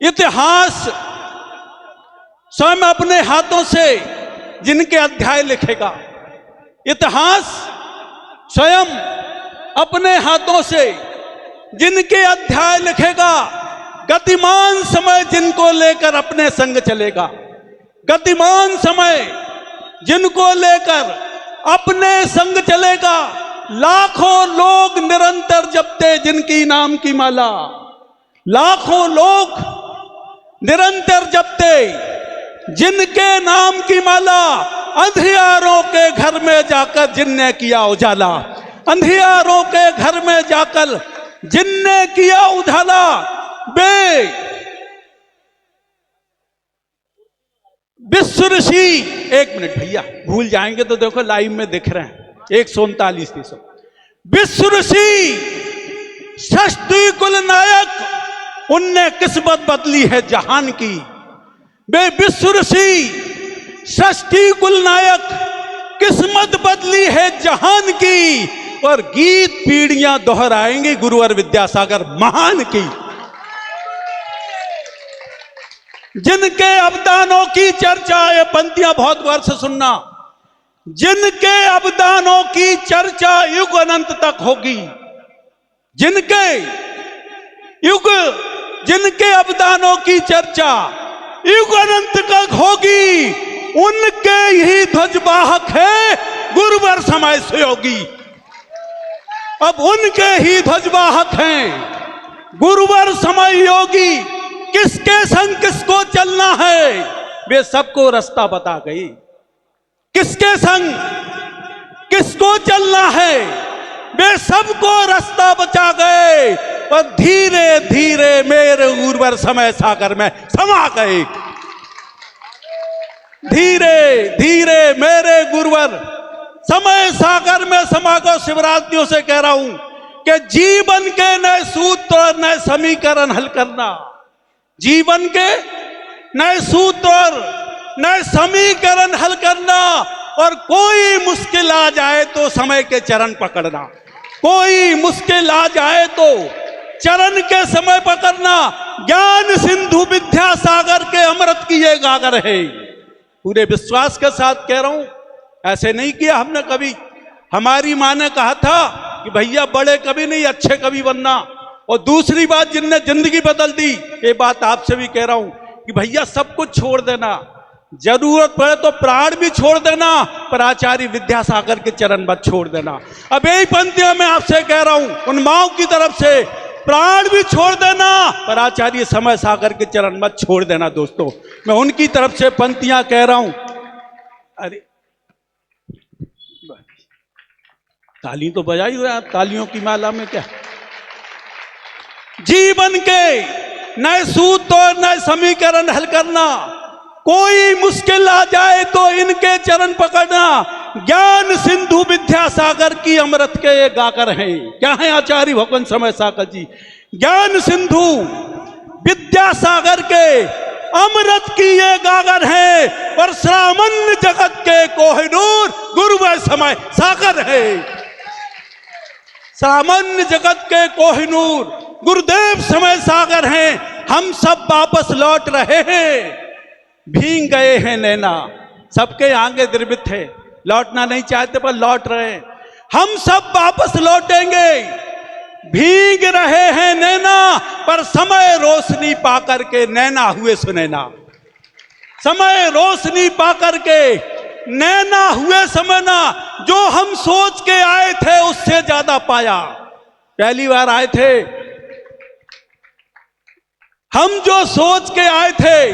इतिहास स्वयं अपने हाथों से जिनके अध्याय लिखेगा, इतिहास स्वयं अपने हाथों से जिनके अध्याय लिखेगा, गतिमान समय जिनको लेकर अपने संग चलेगा, गतिमान समय जिनको लेकर अपने संग चलेगा। लाखों लोग निरंतर जपते जिनकी नाम की माला, लाखों लोग निरंतर जपते जिनके नाम की माला। अंधियारों के घर में जाकर जिनने किया उजाला, अंधियारों के घर में जाकर जिनने किया उजाला। बे विश्व ऋषि, एक मिनट भैया, भूल जाएंगे तो देखो लाइव में दिख रहे हैं 139 विश्व ऋषि षष्ठी कुल नायक, उनने किस्मत बदली है जहान की। वे विश्व ऋषि षष्ठी कुल नायक, किस्मत बदली है जहान की। और गीत पीढ़ियां दोहराएंगे गुरुवर विद्यासागर महान की। जिनके अवदानों की चर्चा, ये पंक्तियां बहुत गौर से सुनना, जिनके अवदानों की चर्चा युग अनंत तक होगी, जिनके युग, जिनके अवदानों की चर्चा युग अनंत तक होगी, उनके ही ध्वजवाहक है गुरुवर समय सुयोगी। अब उनके ही ध्वजवाहक हैं गुरुवर समय योगी। किसके संग किसको चलना है वे सबको रास्ता बता गई, किसके संग किसको चलना है वे सबको रास्ता बचा गए। और धीरे धीरे मेरे गुरुवर समय सागर में समा गए, धीरे धीरे मेरे गुरुवर समय सागर में समा गए। शिवरात्रियों से कह रहा हूं कि जीवन के नए सूत्र और नए समीकरण हल करना, जीवन के नए सूत्र नए समीकरण हल करना। और कोई मुश्किल आ जाए तो समय के चरण पकड़ना, कोई मुश्किल आ जाए तो चरण के समय पकड़ना। ज्ञान सिंधु विद्यासागर के अमृत की ये गागर है। पूरे विश्वास के साथ कह रहा हूं, ऐसे नहीं किया हमने कभी। हमारी मां ने कहा था कि भैया बड़े कभी नहीं, अच्छे कभी बनना। और दूसरी बात जिनने जिंदगी बदल दी, ये बात आपसे भी कह रहा हूं कि भैया सब कुछ छोड़ देना, जरूरत पड़े तो प्राण भी छोड़ देना, पर आचार्य विद्यासागर के चरण मत छोड़ देना। अब यही पंक्तियां मैं आपसे कह रहा हूं, उन माओ की तरफ से, प्राण भी छोड़ देना पर आचार्य समय सागर के चरण मत छोड़ देना। दोस्तों मैं उनकी तरफ से पंक्तियां कह रहा हूं। अरे ताली तो बजाई दो आप, तालियों की माला में क्या। जीवन के नए सूत्र और नए समीकरण हल करना, कोई मुश्किल आ जाए तो इनके चरण पकड़ना। ज्ञान सिंधु विद्यासागर की अमृत के ये गाकर हैं। क्या है आचार्य भगवान समय सागर जी? ज्ञान सिंधु विद्यासागर के अमृत की ये गागर है। और सामान्य जगत के कोहिनूर गुरुवर समय सागर है। सामान्य जगत के कोहिनूर गुरुदेव समय सागर हैं। हम सब वापस लौट रहे हैं, भीग गए हैं नैना, सबके आगे द्रवित है, लौटना नहीं चाहते पर लौट रहे हैं। हम सब वापस लौटेंगे, भीग रहे हैं नैना, पर समय रोशनी पाकर के नैना हुए सुनैना। समय रोशनी पाकर के नैना हुए समझना। जो हम सोच के आए थे उससे ज्यादा पाया। पहली बार आए थे हम, जो सोच के आए थे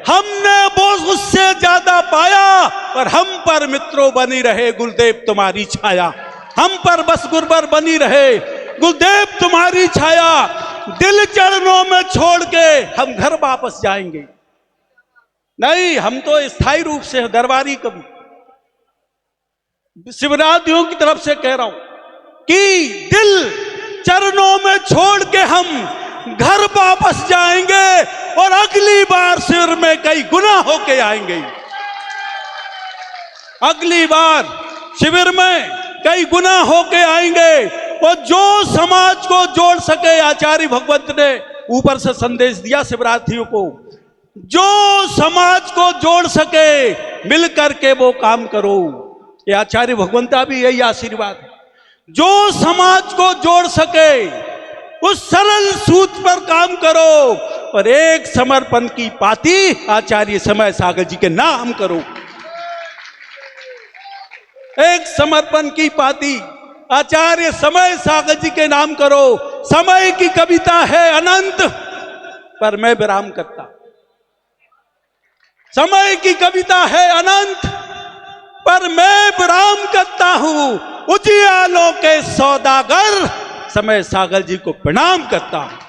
हमने वो उससे ज्यादा पाया। और हम पर मित्रों बनी रहे गुरुदेव तुम्हारी छाया, हम पर बस गुरुवर बनी रहे गुरुदेव तुम्हारी छाया। दिल चरणों में छोड़ के हम घर वापस जाएंगे नहीं, हम तो स्थायी रूप से दरबारी। कभी शिवरात्रियों की तरफ से कह रहा हूं कि दिल चरणों में छोड़ के हम घर वापस जाएंगे। और अगली बार शिविर में कई गुना होके आएंगे, अगली बार शिविर में कई गुना होके आएंगे। और जो समाज को जोड़ सके आचार्य भगवंत ने ऊपर से संदेश दिया शिवरात्रियों को, जो समाज को जोड़ सके मिल करके वो काम करो। ये आचार्य भगवंता भी यही आशीर्वाद है, जो समाज को जोड़ सके उस सरल सूत्र पर काम करो और एक समर्पण की पाती आचार्य समय सागर जी के नाम करो। एक समर्पण की पाती आचार्य समय सागर जी के नाम करो। समय की कविता है अनंत पर मैं विराम करता, समय की कविता है अनंत पर मैं विराम करता हूं। उजियालों के सौदागर समय सागर जी को प्रणाम करता हूं।